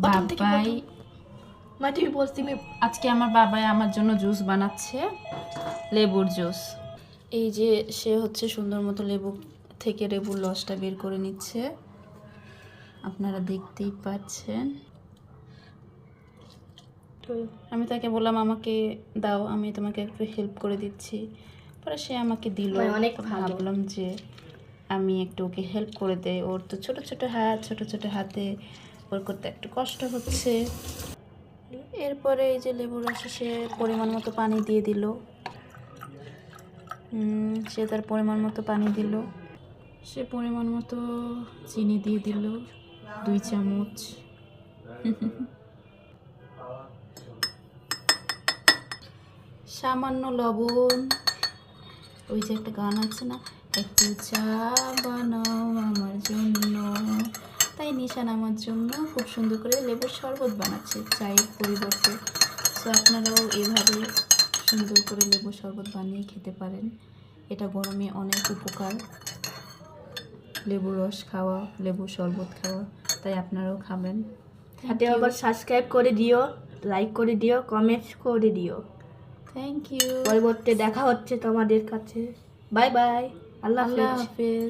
বাবাই আজকে আমার বাবাই আমার জন্য জুস বানাচ্ছে, লেবুর জুস। এই যে সে হচ্ছে সুন্দর মতো লেবু থেকে লেবুর রসটা বের করে নিচ্ছে, আপনারা দেখতেই পাচ্ছেন। আমি তাকে বললাম আমাকে দাও, আমি তোমাকে একটু হেল্প করে দিচ্ছি, পরে সে আমাকে দিল। অনেক ভাবলাম যে আমি একটু ওকে হেল্প করে দেই, ওর তো ছোট ছোট হাত, ছোট ছোট হাতে ওর করতে একটু কষ্ট হচ্ছে। এরপরে এই যে লেবুর রসে সে পরিমাণ মতো পানি দিয়ে দিল, সে তার পরিমাণ মতো পানি দিল, সে পরিমাণ মতো চিনি দিয়ে দিল 2 চামচ। সামান্য লবণ, ওই যে একটা গান আছে না, একটু চা বানাও আমার জন্য, তাই নিশান আমার জন্য খুব সুন্দর করে লেবুর শরবত বানাচ্ছে চায়ের পরিবর্তে। তো আপনারাও এভাবে সুন্দর করে লেবুর শরবত বানিয়ে খেতে পারেন, এটা গরমে অনেক উপকার, লেবুর রস খাওয়া, লেবুর শরবত খাওয়া, তাই আপনারাও খাবেন। সাথে আবার সাবস্ক্রাইব করে দিও, লাইক করে দিও, কমেন্ট করে দিও। Thank you. পরবর্তী দেখা হচ্ছে তোমাদের কাছে। বাই বাই, আল্লাহ হাফেজ। হাফেজ।